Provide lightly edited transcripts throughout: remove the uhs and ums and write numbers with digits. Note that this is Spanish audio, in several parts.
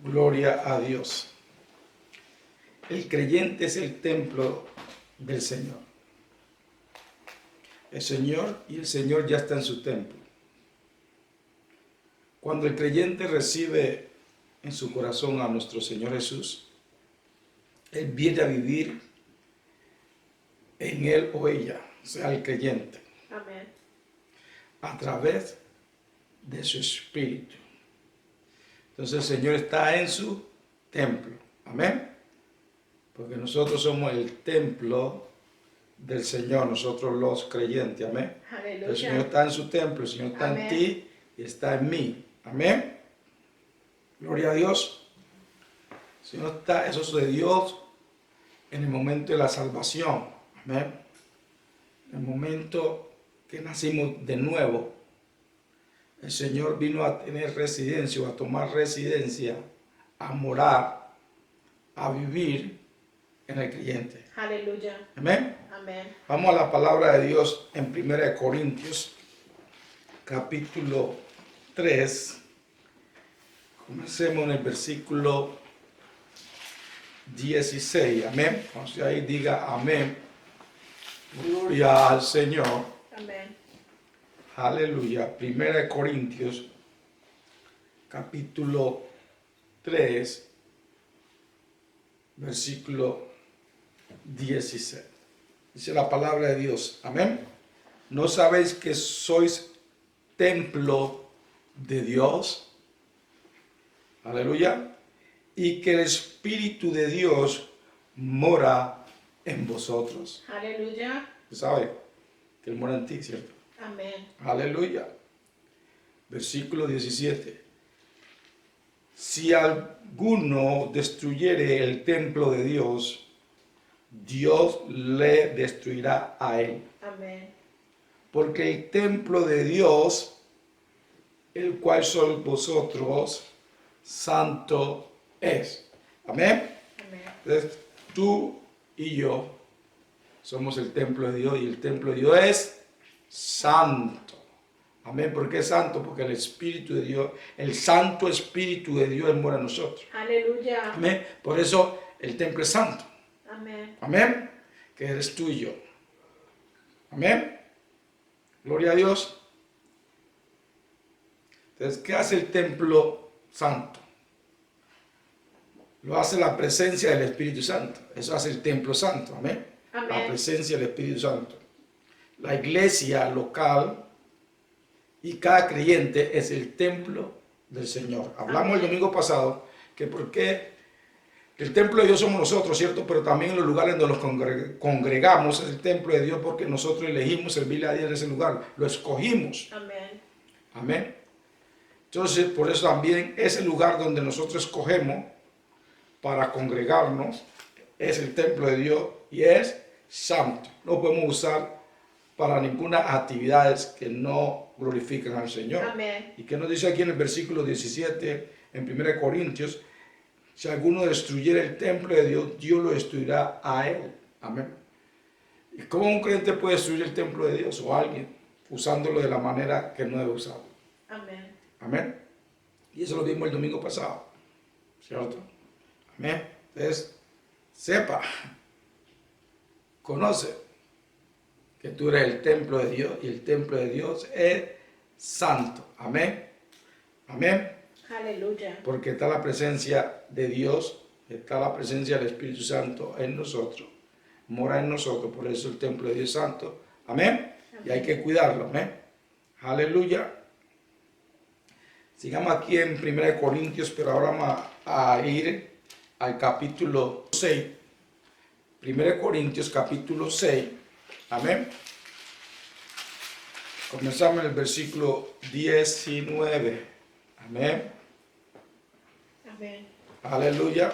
Gloria a Dios. El creyente es el templo del Señor. El Señor ya está en su templo. Cuando el creyente recibe en su corazón a nuestro Señor Jesús, Él viene a vivir en él o ella, o sea, el creyente. Amén. A través de su espíritu. Entonces el Señor está en su templo. Amén. Porque nosotros somos el templo del Señor, nosotros los creyentes. Amén. Aleluya. El Señor está en su templo, el Señor está en ti y está en mí. Amén. Gloria a Dios. El Señor está, eso es de Dios en el momento de la salvación. Amén. En el momento que nacimos de nuevo, el Señor vino a tener residencia, o a tomar residencia, a morar, a vivir en el creyente. Aleluya. Amén. Amén. Vamos a la palabra de Dios en 1 Corintios, capítulo 3. Comencemos en el versículo 16. Amén. Cuando ahí diga amén. Gloria al Señor. Amén. Aleluya. 1 Corintios, capítulo 3, versículo 16. Dice la palabra de Dios. Amén. ¿No sabéis que sois templo de Dios? Aleluya. Y que el Espíritu de Dios mora en vosotros. Aleluya. ¿Sabe? Que Él mora en ti, ¿cierto? Amén. Aleluya. Versículo 17. Si alguno destruyere el templo de Dios, Dios le destruirá a él. Amén. Porque el templo de Dios, el cual sois vosotros, santo es. Amén. Amén. Entonces, tú y yo somos el templo de Dios y el templo de Dios es santo. Amén. ¿Por qué es santo? Porque el Espíritu de Dios, el Santo Espíritu de Dios mora en nosotros. Aleluya. Amén. Por eso el templo es santo. Amén. Amén. Que eres tú y yo. Amén. Gloria a Dios. Entonces, ¿qué hace el templo santo? Lo hace la presencia del Espíritu Santo. Eso hace el templo santo. Amén. Amén. La presencia del Espíritu Santo. La iglesia local y cada creyente es el templo del Señor. Hablamos Amén. el domingo pasado que porque el templo de Dios somos nosotros, ¿cierto? Pero también en los lugares donde nos congregamos es el templo de Dios porque nosotros elegimos servirle a Dios en ese lugar. Lo escogimos. Amén. Amén. Entonces, por eso también ese lugar donde nosotros escogemos para congregarnos es el templo de Dios y es santo. No podemos usar para ninguna actividades que no glorifican al Señor. Amén. ¿Y qué nos dice aquí en el versículo 17 en 1 Corintios? Si alguno destruyera el templo de Dios, Dios lo destruirá a él. Amén. ¿Y cómo un creyente puede destruir el templo de Dios o alguien usándolo de la manera que no debe usarlo? Amén. Amén. Y eso lo vimos el domingo pasado, ¿cierto? Amén. Entonces, sepa, conoce que tú eres el templo de Dios y el templo de Dios es santo. Amén. Amén. Aleluya. Porque está la presencia de Dios, está la presencia del Espíritu Santo en nosotros, mora en nosotros, por eso el templo de Dios es santo. Amén. Y hay que cuidarlo. Amén. Aleluya. Sigamos aquí en 1 Corintios, pero ahora vamos a ir al capítulo 6. 1 Corintios capítulo 6. Amén. Comenzamos en el versículo 19. Amén. Amén. Aleluya.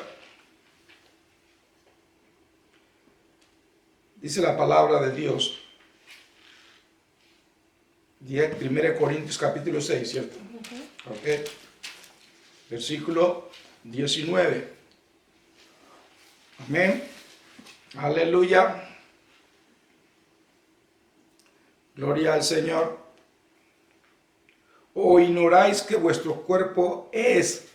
Dice la palabra de Dios. 1 Corintios capítulo 6, ¿cierto? Ok. Versículo 19. Amén. Aleluya. Gloria al Señor. ¿O ignoráis que vuestro cuerpo es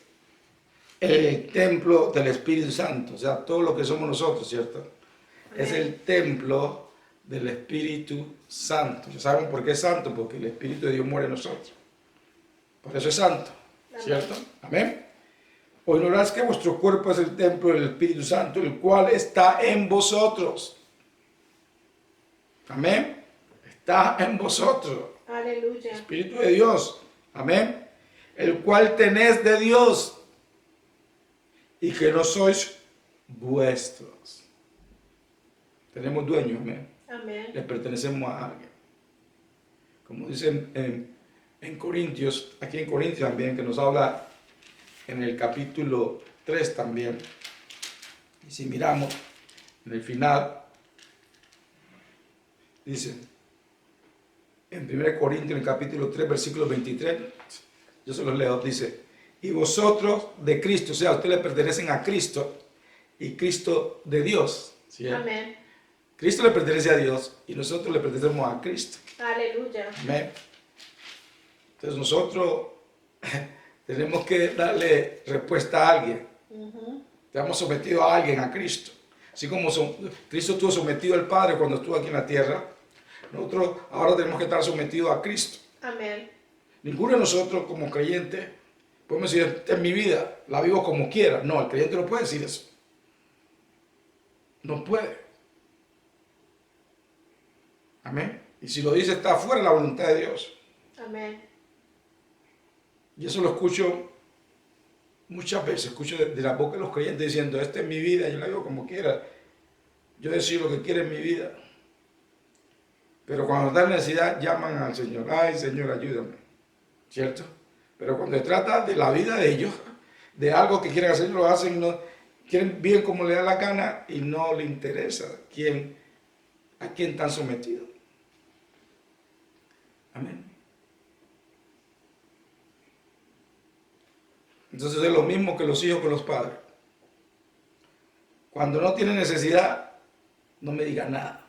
el templo del Espíritu Santo, o sea, todo lo que somos nosotros, ¿cierto? Es el templo del Espíritu Santo. ¿Ya saben por qué es santo? Porque el Espíritu de Dios muere en nosotros. Por eso es santo, ¿cierto? Amén. O ignoráis que vuestro cuerpo es el templo del Espíritu Santo, el cual está en vosotros. Amén. Está en vosotros. Aleluya. Espíritu de Dios. Amén. El cual tenéis de Dios y que no sois vuestros. Tenemos dueños, amén. Amén. Le pertenecemos a alguien. Como dicen en Corintios, aquí en Corintios también, que nos habla en el capítulo 3 también. Y si miramos en el final, dice, en 1 Corintios, en el capítulo 3, versículo 23, yo se los leo, dice, y vosotros de Cristo, o sea, ustedes le pertenecen a Cristo y Cristo de Dios. ¿Sí? Amén. Cristo le pertenece a Dios y nosotros le pertenecemos a Cristo. Aleluya. Amén. Entonces nosotros tenemos que darle respuesta a alguien. Estamos sometidos a alguien, a Cristo. Así como Cristo estuvo sometido al Padre cuando estuvo aquí en la tierra, nosotros ahora tenemos que estar sometidos a Cristo. Amén. Ninguno de nosotros como creyentes podemos decir, esta es mi vida, la vivo como quiera. No, el creyente no puede decir eso. No puede. Amén. Y si lo dice, está fuera de la voluntad de Dios. Amén. Y eso lo escucho muchas veces. Escucho de la boca de los creyentes diciendo, esta es mi vida, yo la vivo como quiera. Yo decido lo que quiero en mi vida. Pero cuando está en necesidad, llaman al Señor. Ay, Señor, ayúdame. ¿Cierto? Pero cuando se trata de la vida de ellos, de algo que quieren hacer, lo hacen y no quieren bien como le da la gana y no le interesa a quién están sometidos. Amén. Entonces es lo mismo que los hijos con los padres. Cuando no tienen necesidad, no me digan nada.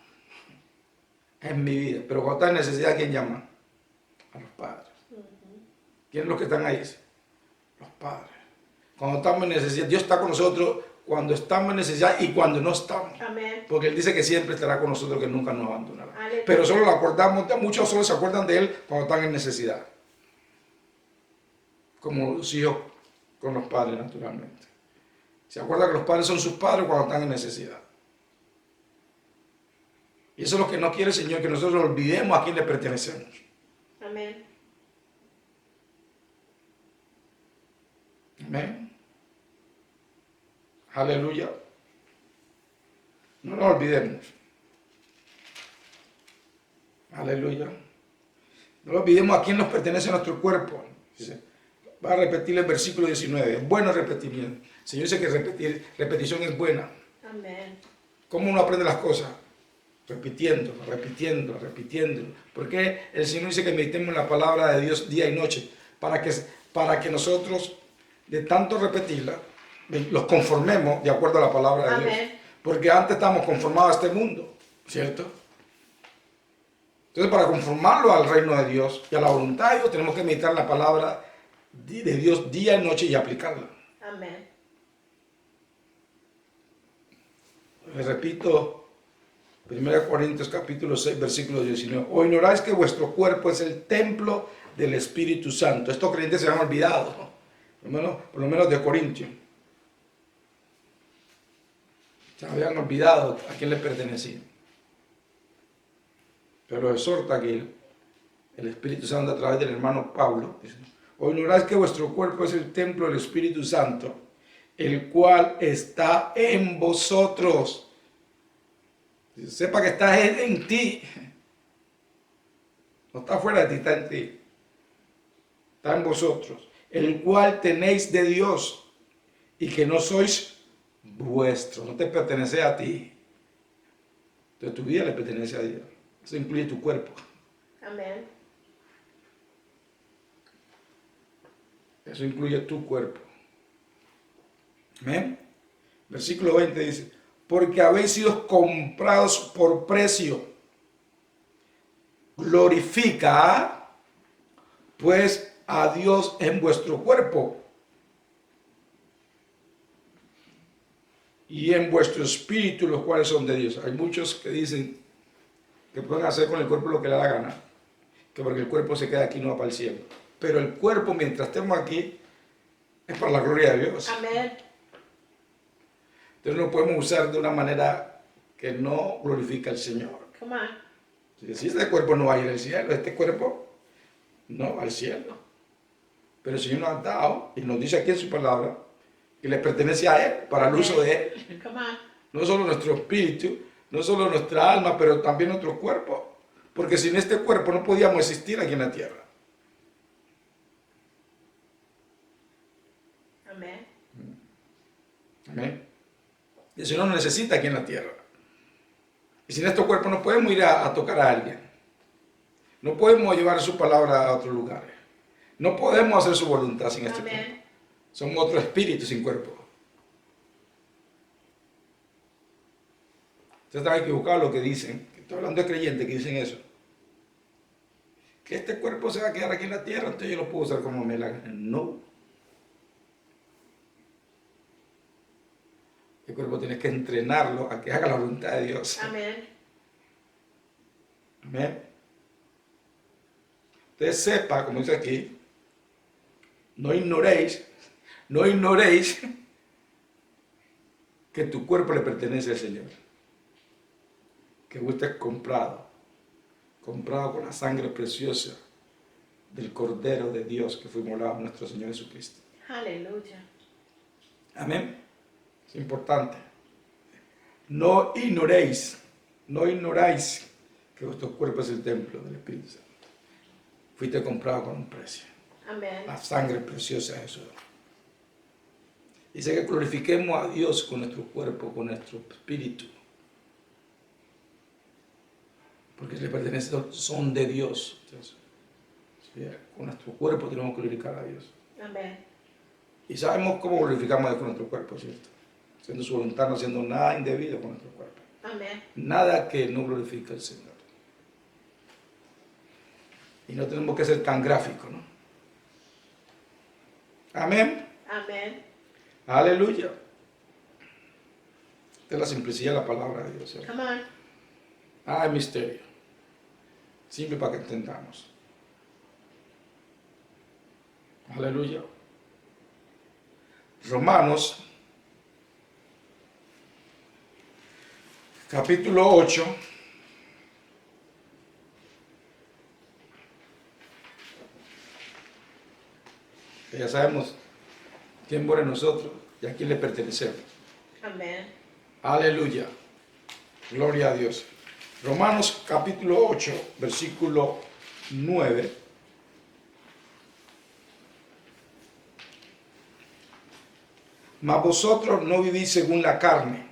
Es mi vida. Pero cuando está en necesidad, ¿quién llama? A los padres. ¿Quiénes son los que están ahí? Los padres. Cuando estamos en necesidad, Dios está con nosotros cuando estamos en necesidad y cuando no estamos. Amén. Porque Él dice que siempre estará con nosotros, que nunca nos abandonará. Aleluya. Pero solo lo acordamos, muchos solo se acuerdan de Él cuando están en necesidad. Como los hijos con los padres, naturalmente. Se acuerdan que los padres son sus padres cuando están en necesidad. Y eso es lo que no quiere el Señor, que nosotros olvidemos a quién le pertenecemos. Amén. Amén. Aleluya. No nos olvidemos. Aleluya. No nos olvidemos a quién nos pertenece nuestro cuerpo. Dice, va a repetir el versículo 19. Es bueno repetimiento. El Señor dice que repetición es buena. Amén. ¿Cómo uno aprende las cosas? Repitiéndolo, repitiéndolo, repitiéndolo. Porque el Señor dice que meditemos en la palabra de Dios día y noche. Para que nosotros, de tanto repetirla, los conformemos de acuerdo a la palabra de Amén. Dios. Porque antes estamos conformados a este mundo, ¿cierto? Entonces, para conformarlo al reino de Dios y a la voluntad de Dios, tenemos que meditar la palabra de Dios día y noche y aplicarla. Amén. Les repito, 1 Corintios capítulo 6, versículo 19. O ignoráis que vuestro cuerpo es el templo del Espíritu Santo. Estos creyentes se han olvidado, ¿no? Por lo menos de Corintios. Se habían olvidado a quién les pertenecía. Pero exhorta que el Espíritu Santo a través del hermano Pablo dice, o ignoráis que vuestro cuerpo es el templo del Espíritu Santo, el cual está en vosotros. Dice, sepa que está en ti. No está fuera de ti, está en ti. Está en vosotros. El cual tenéis de Dios y que no sois vuestros. No te pertenece a ti. Entonces tu vida le pertenece a Dios. Eso incluye tu cuerpo. Amén. Eso incluye tu cuerpo. Amén. Versículo 20 dice, porque habéis sido comprados por precio. Glorifica pues a Dios en vuestro cuerpo. y en vuestro espíritu, los cuales son de Dios. Hay muchos que dicen que pueden hacer con el cuerpo lo que le da la gana, que porque el cuerpo se queda aquí no va para el cielo. Pero el cuerpo, mientras estemos aquí, es para la gloria de Dios. Amen. Entonces no lo podemos usar de una manera que no glorifica al Señor. Come on. Si este cuerpo no va a ir al cielo, este cuerpo no va al cielo. Pero el Señor nos ha dado, y nos dice aquí en su palabra, que le pertenece a Él, para el uso de Él. Come on. No solo nuestro espíritu, no solo nuestra alma, pero también nuestro cuerpo. Porque sin este cuerpo no podíamos existir aquí en la tierra. Amen. Amén. Y el Señor nos necesita aquí en la tierra. Y sin este cuerpo no podemos ir a tocar a alguien. No podemos llevar su palabra a otros lugares. No podemos hacer su voluntad sin este cuerpo. Amen. Somos otro espíritu sin cuerpo. Ustedes están equivocados lo que dicen. Estoy hablando de creyentes que dicen eso. Que este cuerpo se va a quedar aquí en la tierra, entonces yo lo puedo usar como me la gana. No. El cuerpo tienes que entrenarlo a que haga la voluntad de Dios. Amen. Amén. Usted sepa, como dice aquí, no ignoréis que tu cuerpo le pertenece al Señor. Que usted es comprado con la sangre preciosa del Cordero de Dios que fue inmolado por nuestro Señor Jesucristo. Hallelujah. Amén. Es importante. No ignoráis que vuestro cuerpo es el templo del Espíritu Santo. Fuiste comprado con un precio. Amen. La sangre preciosa de Jesús. Dice que glorifiquemos a Dios con nuestro cuerpo, con nuestro espíritu. Porque le pertenecen, son de Dios. Entonces, sí, con nuestro cuerpo tenemos que glorificar a Dios. Amen. Y sabemos cómo glorificamos a Dios con nuestro cuerpo, ¿cierto? Haciendo su voluntad, no haciendo nada indebido con nuestro cuerpo. Amen. Nada que no glorifique al Señor. Y no tenemos que ser tan gráficos, ¿no? Amén. Amen. Aleluya. Esta es la simplicidad de la palabra de Dios, ¿cierto? Come on. Hay misterio. Simple para que entendamos. Aleluya. Romanos, capítulo 8. Que ya sabemos quién mora en nosotros y a quién le pertenecemos. Amen. Aleluya. Gloria a Dios. Romanos capítulo 8, versículo 9. Mas vosotros no vivís según la carne,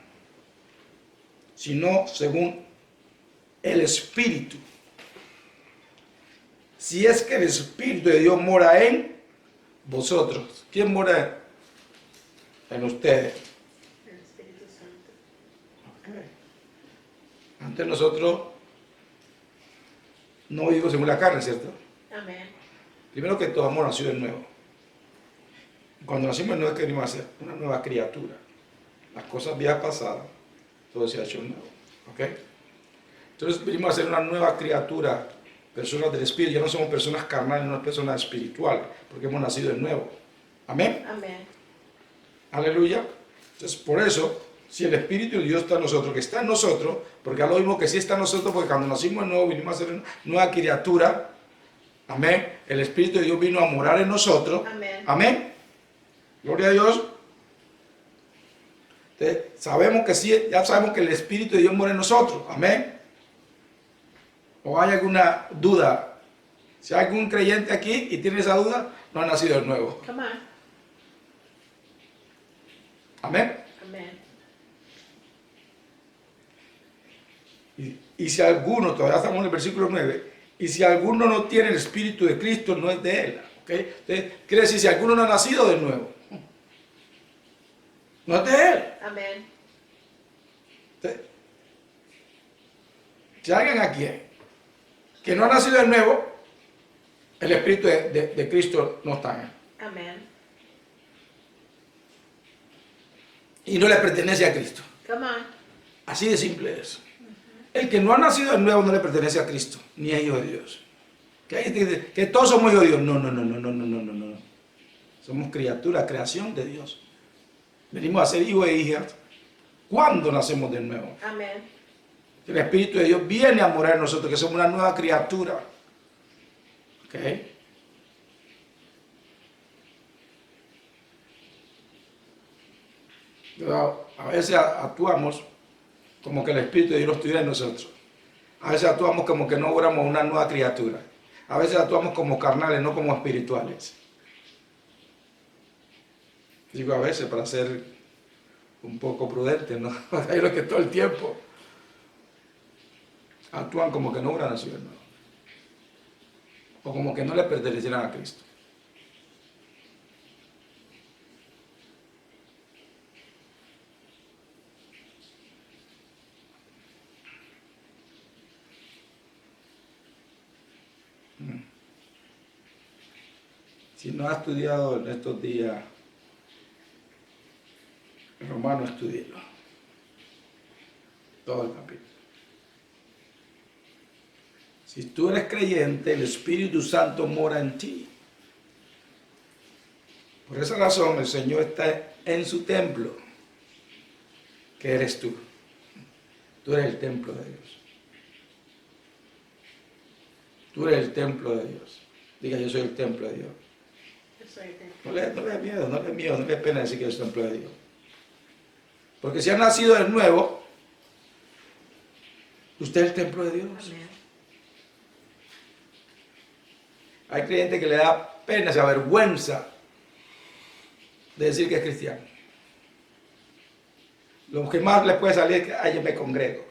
sino según el Espíritu. Si es que el Espíritu de Dios mora en vosotros. ¿Quién mora en ustedes? El Espíritu Santo. Okay. Antes nosotros no vivimos según la carne, ¿cierto? Amen. Primero que todo, hemos nacido de nuevo. Cuando nacimos no es que venimos a ser una nueva criatura. Las cosas viejas pasadas, todo se ha hecho nuevo. ¿Ok? Entonces venimos a ser una nueva criatura, personas del Espíritu. Ya no somos personas carnales, no personas espirituales, porque hemos nacido de nuevo. Amén. Amen. Aleluya. Entonces, por eso, si el Espíritu de Dios está en nosotros, que está en nosotros, porque a lo mismo que sí está en nosotros, porque cuando nacimos de nuevo, vinimos a ser una nueva criatura. Amén. El Espíritu de Dios vino a morar en nosotros. Amén. Amén. Gloria a Dios. Entonces, sabemos que sí, ya sabemos que el Espíritu de Dios mora en nosotros. Amén. ¿O hay alguna duda? Si hay algún creyente aquí y tiene esa duda, no ha nacido de nuevo. Come on. Amén. Amen. Y si alguno, todavía estamos en el versículo 9, y si alguno no tiene el Espíritu de Cristo, no es de él. ¿Okay? Entonces, quiere decir, si alguno no ha nacido de nuevo, no es de él. Amen. Entonces, si alguien aquí que no ha nacido de nuevo, el Espíritu de Cristo no está en él. Amen. y no le pertenece a Cristo. Come on. Así de simple es. El que no ha nacido de nuevo no le pertenece a Cristo, ni es hijo de Dios. Que hay gente que dice que todos somos hijos de Dios. No, no, no, no, no, no, no, no, no. Somos criaturas, creación de Dios. Venimos a ser hijos e hijas cuando nacemos de nuevo. Amén. El Espíritu de Dios viene a morar en nosotros, que somos una nueva criatura. ¿Ok? Pero a veces actuamos como que el Espíritu de Dios no estuviera en nosotros. A veces actuamos como que no fuéramos una nueva criatura. A veces actuamos como carnales, no como espirituales. Digo a veces para ser un poco prudente, ¿no? Hay los que todo el tiempo actúan como que no hubieran nacido de nuevo. O como que no le pertenecieran a Cristo. Si no has estudiado en estos días el Romano, estudielo. Todo el capítulo. Si tú eres creyente, el Espíritu Santo mora en ti. Por esa razón el Señor está en su templo, que eres tú. Tú eres el templo de Dios. Tú eres el templo de Dios. Diga, yo soy el templo de Dios. Yo soy el templo. No le dé miedo, no le dé pena decir que es el templo de Dios. Porque si ha nacido de nuevo, usted es el templo de Dios. Amén. Hay creyentes que le da pena, se avergüenza de decir que es cristiano. Lo que más le puede salir es que yo me congrego.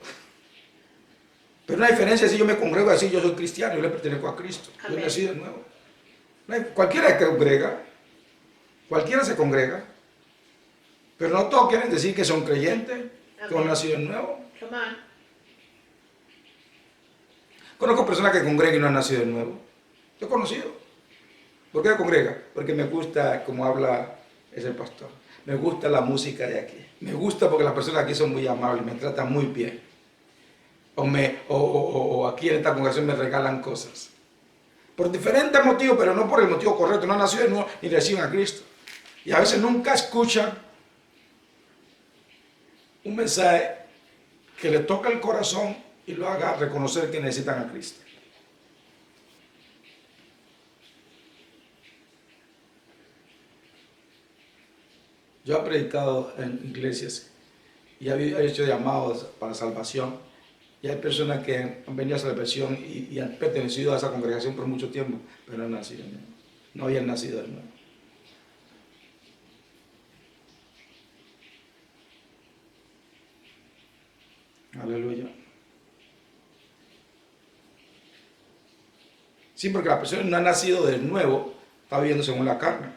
Pero una diferencia es si yo me congrego así, yo soy cristiano, yo le pertenezco a Cristo. Yo Amén. nací de nuevo. Cualquiera se congrega, cualquiera se congrega, pero no todos quieren decir que son creyentes, que han nacido de nuevo. Come on. Conozco personas que congregan y no han nacido de nuevo. Yo he conocido. ¿Por qué congrega? Porque me gusta cómo habla ese pastor. Me gusta la música de aquí. Me gusta porque las personas aquí son muy amables, me tratan muy bien. O aquí en esta congregación me regalan cosas. Por diferentes motivos, pero no por el motivo correcto. No han nacido de nuevo ni reciben a Cristo. Y a veces nunca escuchan un mensaje que le toca el corazón y lo haga reconocer que necesitan a Cristo. Yo he predicado en iglesias y he hecho llamados para salvación. Y hay personas que han venido a salvación y han pertenecido a esa congregación por mucho tiempo, pero no han nacido de nuevo. No habían nacido de nuevo. Aleluya. Sí, porque la persona no ha nacido de nuevo, está viviendo según la carne.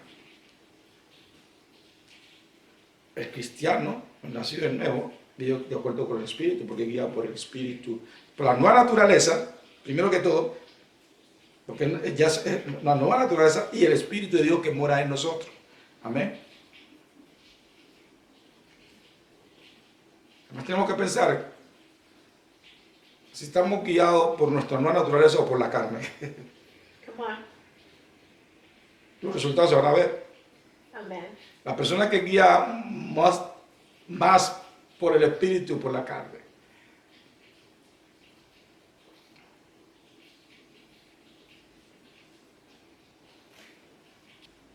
El cristiano, el nacido de nuevo, vive de acuerdo con el Espíritu, porque guía por el Espíritu. Por la nueva naturaleza, primero que todo, porque ya es la nueva naturaleza y el Espíritu de Dios que mora en nosotros. Amén. Además tenemos que pensar si estamos guiados por nuestra nueva naturaleza o por la carne. Come on. Los resultados se van a ver. Amén. La persona que guía más por el Espíritu y por la carne.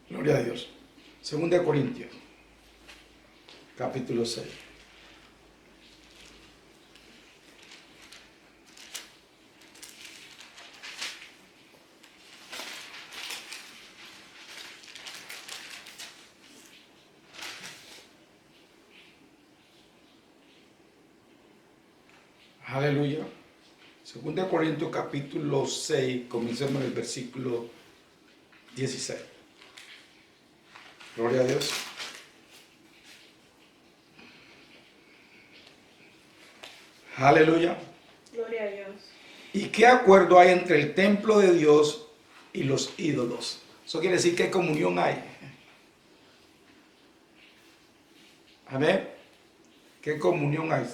Gloria a Dios. 2 Corintios, capítulo 6. Aleluya. 2 Corintios capítulo 6, comencemos en el versículo 16. Gloria a Dios. Aleluya. Gloria a Dios. ¿Y qué acuerdo hay entre el templo de Dios y los ídolos? Eso quiere decir qué comunión hay. Amén. ¿Qué comunión hay?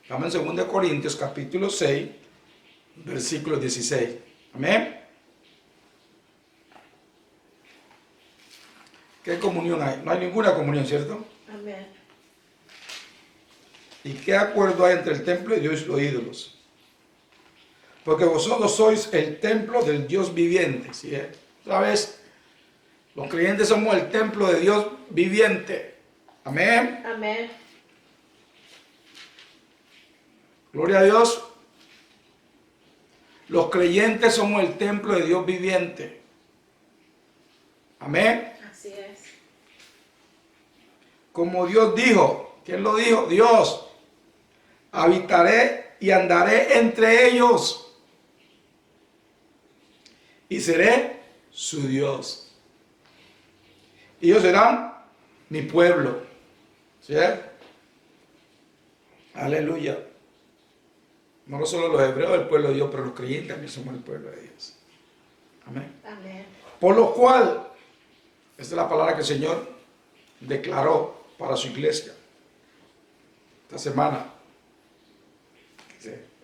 Estamos en 2 Corintios capítulo 6, versículo 16. Amén. ¿Qué comunión hay? No hay ninguna comunión, ¿cierto? Amén. ¿Y qué acuerdo hay entre el templo de Dios y los ídolos? Porque vosotros sois el templo del Dios viviente. ¿Sí? ¿Sabes? Los creyentes somos el templo de Dios viviente. Amén. Amén. Gloria a Dios. Los creyentes somos el templo de Dios viviente. Amén. Así es. Como Dios dijo. ¿Quién lo dijo? Dios. Habitaré y andaré entre ellos. Y seré su Dios. Y ellos serán mi pueblo. ¿Sí? Aleluya. No solo los hebreos del pueblo de Dios, pero los creyentes también somos el pueblo de Dios. Amén. Amén. Por lo cual, esta es la palabra que el Señor declaró para su iglesia esta semana.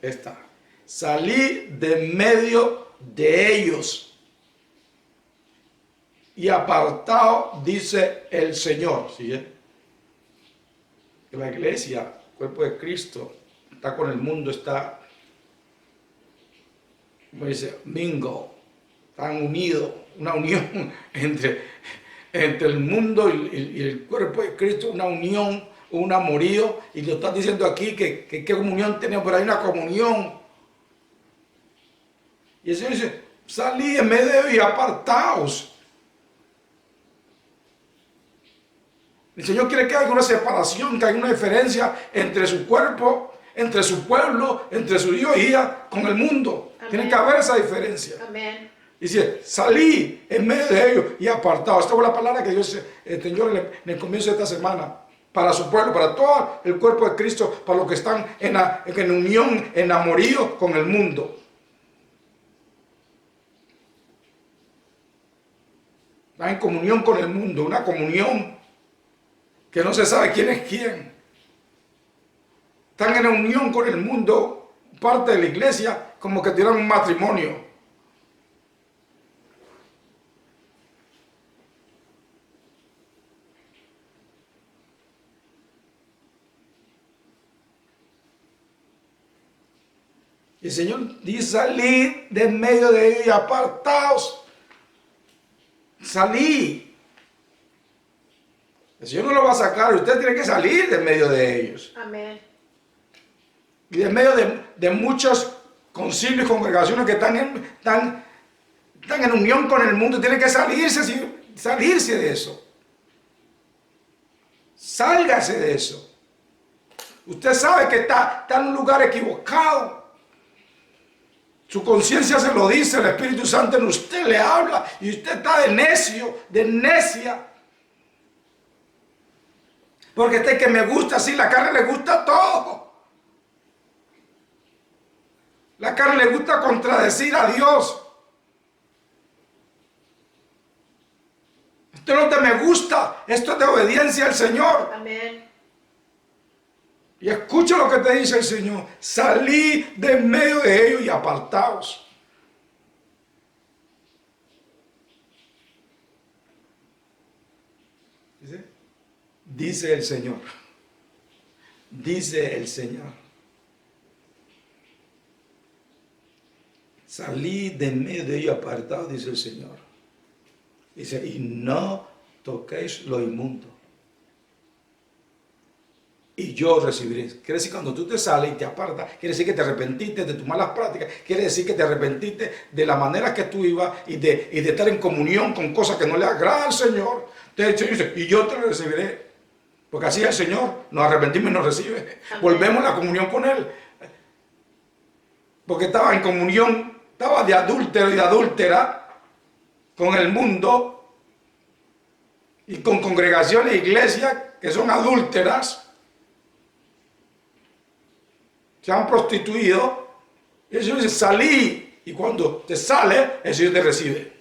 Esta. Salí de medio de ellos y apartado, dice el Señor. ¿Sí? Que la iglesia, el cuerpo de Cristo, está con el mundo, está, como dice, mingo, están unidos, una unión entre el mundo y el cuerpo de Cristo, una unión, un amorío, y lo está diciendo aquí que qué comunión tenemos, pero hay una comunión. Y el Señor dice, salí en medio de ellos y apartaos. El Señor quiere que haya una separación, que haya una diferencia entre su cuerpo, entre su pueblo, entre su hijo y hija con el mundo. Amén. Tiene que haber esa diferencia. Amén. Dice, salí en medio de ellos y apartado. Esta fue la palabra que Dios, el Señor en el comienzo de esta semana, para su pueblo, para todo el cuerpo de Cristo, para los que están en unión, en amorío con el mundo. Están en comunión con el mundo, una comunión que no se sabe quién es quién. Están en unión con el mundo, parte de la iglesia, como que tuvieran un matrimonio. Y el Señor dice, salid de en medio de ellos y apartaos. Salí. El Señor no lo va a sacar, usted tiene que salir de en medio de ellos. Amén. Y de en medio de muchos concilios y congregaciones que están en unión con el mundo, tiene que salirse de eso. Sálgase de eso. Usted sabe que está en un lugar equivocado. Su conciencia se lo dice, el Espíritu Santo en usted le habla y usted está de necio, de necia. Porque este que me gusta, sí, la carne le gusta todo. La carne le gusta contradecir a Dios. Esto no te me gusta, esto es de obediencia al Señor. Amén. Y escucha lo que te dice el Señor. Salí de en medio de ellos y apartaos. Dice el Señor. Dice el Señor. Salí de en medio de ellos y apartaos, dice el Señor. Dice, y no toquéis lo inmundo. Y yo recibiré. Quiere decir, cuando tú te sales y te apartas, quiere decir que te arrepentiste de tus malas prácticas, quiere decir que te arrepentiste de la manera que tú ibas y de estar en comunión con cosas que no le agradan al Señor. Entonces el Señor dice, y yo te lo recibiré. Porque así es el Señor, nos arrepentimos y nos recibe. Amén. Volvemos a la comunión con Él. Porque estaba en comunión, estaba de adúltero y de adúltera con el mundo y con congregaciones e iglesias que son adúlteras. Se han prostituido, y el Señor dice, salí, y cuando te sale, el Señor te recibe.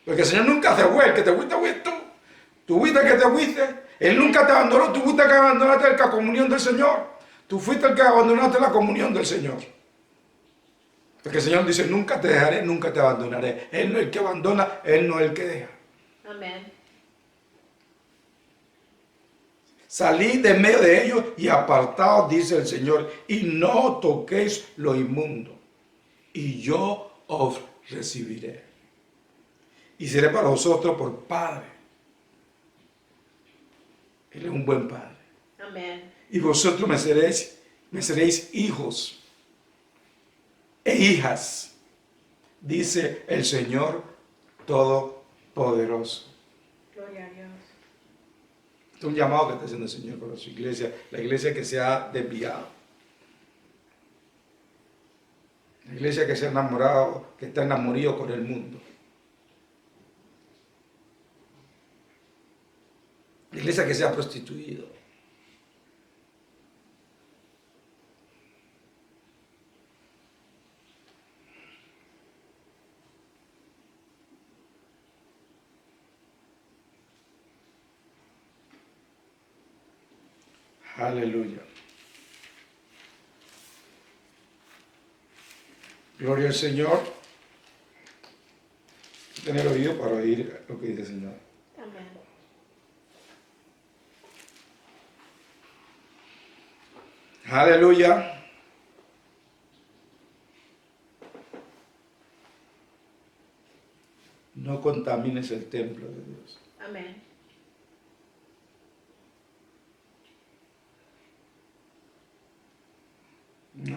Porque el Señor nunca te vuelve, que te fuiste tú. Tú fuiste el que te fuiste. Él nunca te abandonó. Tú fuiste el que abandonaste la comunión del Señor. Tú fuiste el que abandonaste la comunión del Señor. Porque el Señor dice, nunca te dejaré, nunca te abandonaré. Él no es el que abandona, Él no es el que deja. Amén. Salid de medio de ellos y apartaos, dice el Señor, y no toquéis lo inmundo, y yo os recibiré. Y seré para vosotros por Padre. Él es un buen Padre. Amén. Y vosotros me seréis hijos e hijas, dice el Señor Todopoderoso. Gloria a Dios. Es un llamado que está haciendo el Señor para su iglesia, la iglesia que se ha desviado. La iglesia que se ha enamorado, que está enamorado con el mundo. La iglesia que se ha prostituido. Aleluya. Gloria al Señor. Tener oído para oír lo que dice el Señor. Amén. Aleluya. No contamines el templo de Dios. Amén.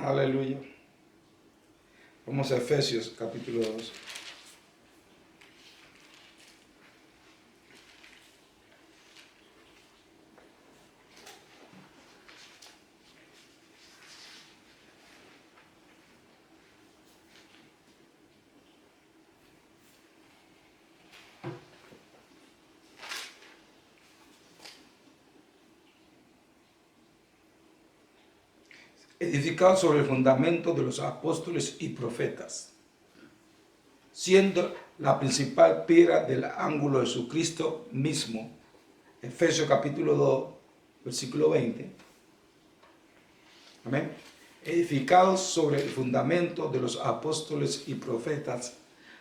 Aleluya. Vamos a Efesios capítulo 2. Edificado sobre el fundamento de los apóstoles y profetas, siendo la principal piedra del ángulo de Jesucristo mismo. Efesios capítulo 2, versículo 20. Amén. Edificados sobre el fundamento de los apóstoles y profetas,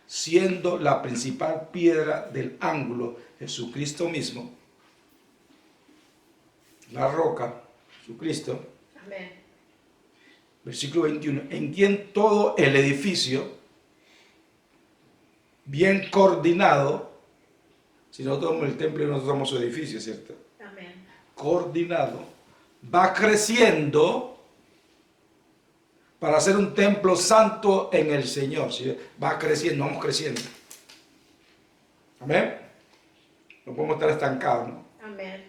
siendo la principal piedra del ángulo Jesucristo mismo, la roca, Jesucristo. Amén. Versículo 21, en quien todo el edificio, bien coordinado, si nosotros somos el templo y nosotros somos su edificio, ¿cierto? Amén. Coordinado, va creciendo para ser un templo santo en el Señor. ¿Sí? Va creciendo, vamos creciendo. Amén. No podemos estar estancados, ¿no? Amén.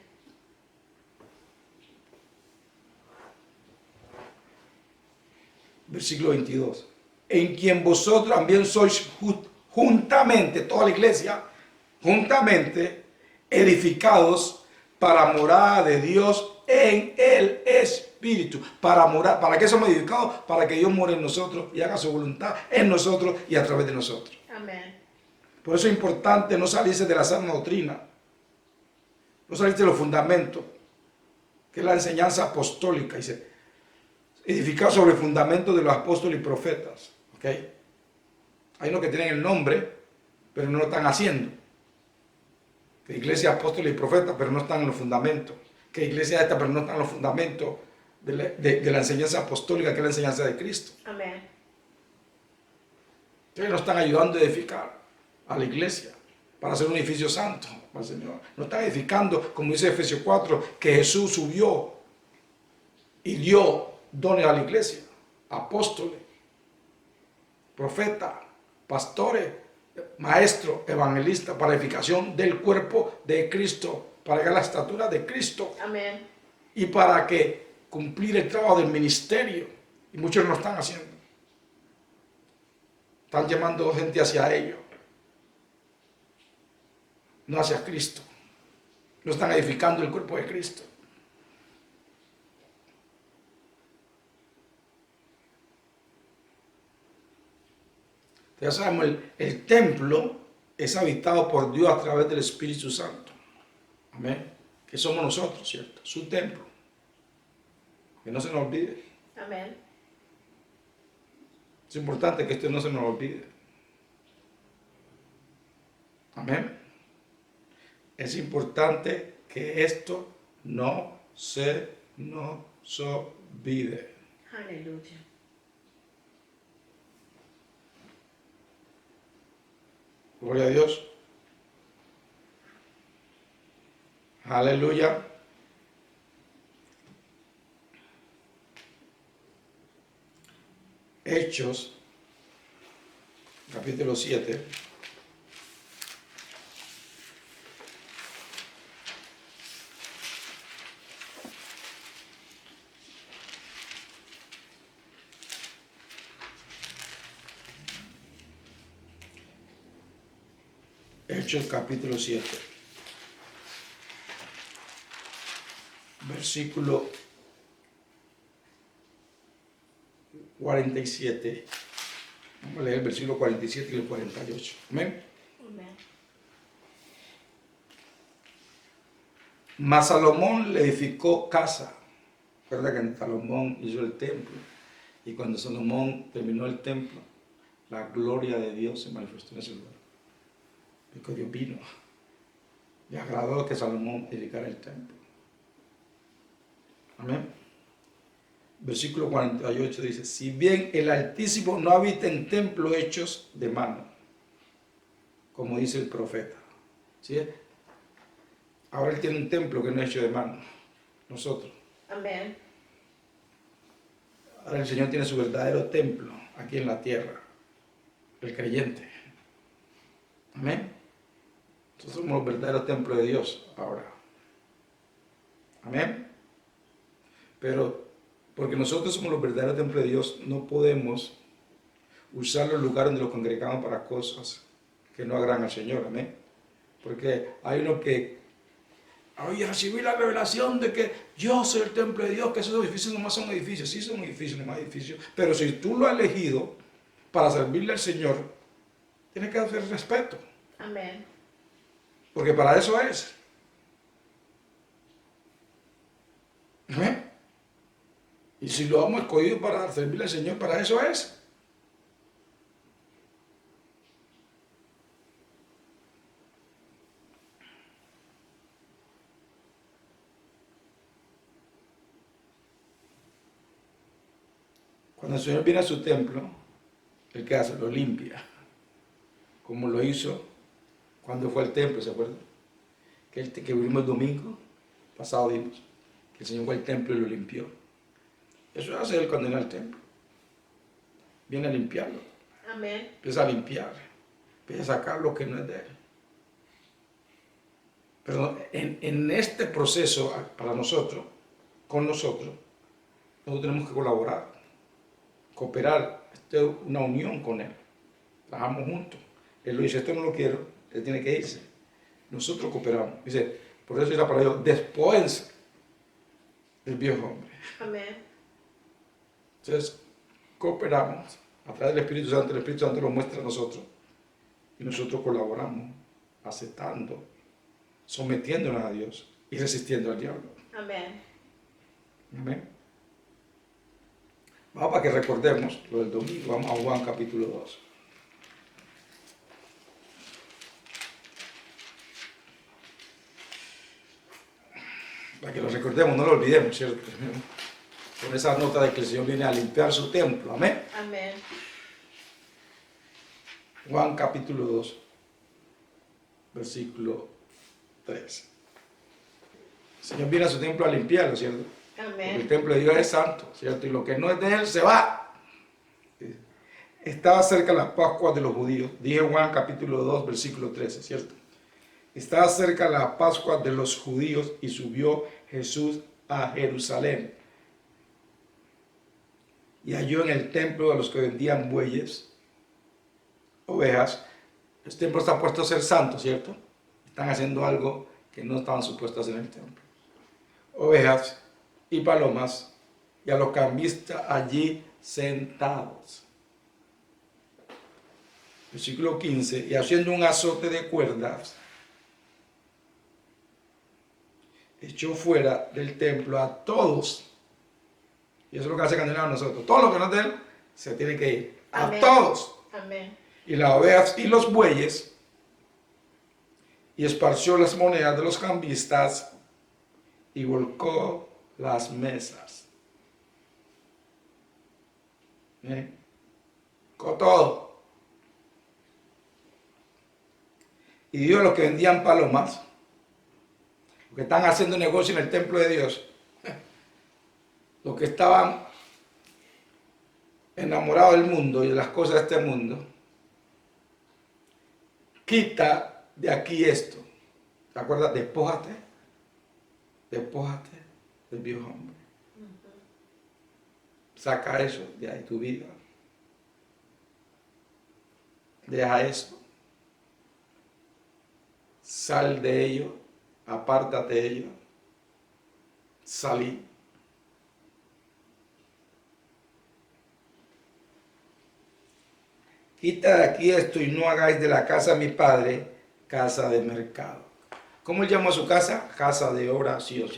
Versículo 22. En quien vosotros también sois juntamente, toda la iglesia, juntamente edificados para morada de Dios en el Espíritu. Para morar, ¿para qué somos edificados? Para que Dios more en nosotros y haga su voluntad en nosotros y a través de nosotros. Amén. Por eso es importante no salirse de la sana doctrina, no salirse de los fundamentos, que es la enseñanza apostólica. Dice, edificado sobre el fundamento de los apóstoles y profetas. ¿Ok? Hay unos que tienen el nombre, pero no lo están haciendo. Que iglesia, apóstoles y profetas, pero no están en los fundamentos. Que iglesia esta, pero no están en los fundamentos de la enseñanza apostólica, que es la enseñanza de Cristo. Amén. Entonces no están ayudando a edificar a la iglesia para hacer un edificio santo para el Señor. No están edificando, como dice Efesios 4, que Jesús subió y dio dones a la iglesia, apóstoles, profetas, pastores, maestros, evangelistas, para edificación del cuerpo de Cristo, para llegar a la estatura de Cristo. Amén. Y para que cumplir el trabajo del ministerio. Y muchos no lo están haciendo. Están llamando gente hacia ellos, no hacia Cristo. No están edificando el cuerpo de Cristo. Ya sabemos, el templo es habitado por Dios a través del Espíritu Santo. Amén. Que somos nosotros, ¿cierto? Su templo. Que no se nos olvide. Amén. Es importante que esto no se nos olvide. Amén. Es importante que esto no se nos olvide. Aleluya. Gloria a Dios. Aleluya. Hechos, capítulo 7. Hechos, capítulo 7. Versículo 47. Vamos a leer el versículo 47 y el 48. Amén. Amén. Mas Salomón le edificó casa. Recuerda que Salomón hizo el templo. Y cuando Salomón terminó el templo, la gloria de Dios se manifestó en ese lugar. Porque Dios vino. Le agradó que Salomón edificara el templo. Amén. Versículo 48 dice, si bien el Altísimo no habita en templos hechos de mano, como dice el profeta. ¿Sí? Ahora él tiene un templo que no es hecho de mano. Nosotros. Amén. Ahora el Señor tiene su verdadero templo aquí en la tierra. El creyente. Amén. Nosotros somos los verdaderos templos de Dios ahora. Amén. Pero porque nosotros somos los verdaderos templos de Dios, no podemos usar los lugares donde los congregamos para cosas que no agradan al Señor. Amén. Porque hay uno que, oye, recibí la revelación de que yo soy el templo de Dios, que esos edificios nomás son edificios. Sí, son edificios, nomás edificios. Pero si tú lo has elegido para servirle al Señor, tienes que hacer respeto. Amén. Porque para eso es. Amén. Y si lo hemos escogido para servirle al Señor, para eso es. Cuando el Señor viene a su templo, ¿el qué hace? Lo limpia. Como lo hizo cuando fue al templo, ¿se acuerdan? Que vimos el domingo pasado, vimos que el Señor fue al templo y lo limpió. Eso hace Él cuando viene al templo. Viene a limpiarlo. Amén. Empieza a limpiar. Empieza a sacar lo que no es de Él. Pero en este proceso, para nosotros, con nosotros tenemos que colaborar, cooperar. Esto es una unión con Él. Trabajamos juntos. Él lo dice, esto no lo quiero, Él tiene que irse. Nosotros cooperamos. Dice, por eso dice la palabra Dios, después del viejo hombre. Amén. Entonces, cooperamos a través del Espíritu Santo. El Espíritu Santo lo muestra a nosotros. Y nosotros colaboramos, aceptando, sometiéndonos a Dios y resistiendo al diablo. Amén. Amén. Vamos para que recordemos lo del domingo. Vamos a Juan capítulo 2. Para que lo recordemos, no lo olvidemos, ¿cierto? Con esa nota de que el Señor viene a limpiar su templo. Amén. Amén. Juan capítulo 2, versículo 3. El Señor viene a su templo a limpiarlo, ¿cierto? Porque el Amén. templo de Dios es santo, ¿cierto? Y lo que no es de Él se va. Estaba cerca la Pascua de los judíos. Dije Juan capítulo 2, versículo 13, ¿cierto? Estaba cerca la Pascua de los judíos y subió Jesús a Jerusalén. Y halló en el templo a los que vendían bueyes, ovejas. El templo está puesto a ser santo, ¿cierto? Están haciendo algo que no estaban supuestos a hacer en el templo. Ovejas y palomas, y a los cambistas allí sentados. Versículo 15, y haciendo un azote de cuerdas, echó fuera del templo a todos. Y eso es lo que hace candelar a nosotros. Todo lo que no es de él se tiene que ir. A Amén. todos. Amén. Y las ovejas y los bueyes. Y esparció las monedas de los cambistas y volcó las mesas. Con todo. Y dio a los que vendían palomas, los que están haciendo negocio en el templo de Dios, los que estaban enamorados del mundo y de las cosas de este mundo, quita de aquí esto. ¿Te acuerdas? Despójate del viejo hombre. Saca eso de ahí, tu vida. Deja eso. Sal de ello. Apártate de ello. Salí. Quita de aquí esto y no hagáis de la casa de mi padre casa de mercado. ¿Cómo él llamó a su casa? Casa de oración.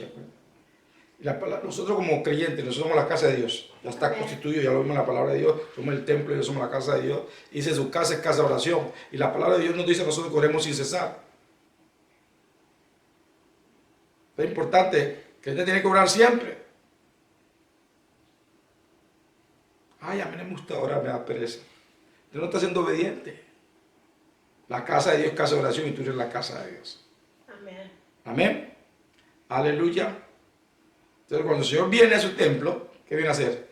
Nosotros como creyentes, nosotros somos la casa de Dios. Ya está constituido, ya lo vimos en la palabra de Dios. Somos el templo y somos la casa de Dios. Dice su casa es casa de oración. Y la palabra de Dios nos dice que nosotros oremos sin cesar. Es importante que usted tiene que orar siempre. Ay, a mí no me gusta orar, me da pereza. Usted no está siendo obediente. La casa de Dios es casa de oración y tú eres la casa de Dios. Amén. Amén. Aleluya. Entonces cuando el Señor viene a su templo, ¿qué viene a hacer?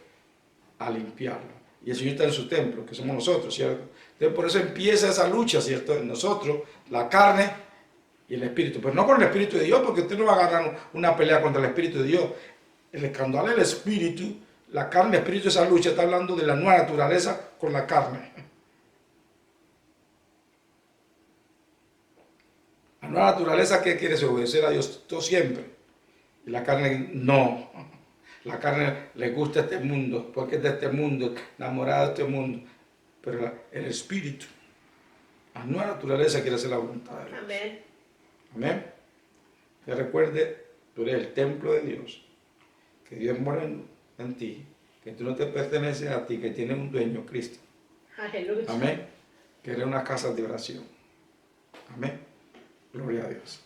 A limpiarlo. Y el Señor está en su templo, que somos nosotros, ¿cierto? Entonces por eso empieza esa lucha, ¿cierto? En nosotros, la carne y el espíritu. Pero no con el espíritu de Dios, porque usted no va a ganar una pelea contra el espíritu de Dios. El escándalo del espíritu, la carne, el espíritu, esa lucha está hablando de la nueva naturaleza con la carne. La nueva naturaleza, ¿qué quiere? Obedecer a Dios todo siempre. Y la carne no. La carne le gusta este mundo, porque es de este mundo, enamorada de este mundo. Pero el espíritu, la nueva naturaleza quiere hacer la voluntad de Dios. Amén. Amén. Que recuerde, tú eres el templo de Dios, que Dios mora en ti, que tú no te perteneces a ti, que tienes un dueño, Cristo. Aleluya. Amén. Que eres una casa de oración. Amén. Gloria a Dios.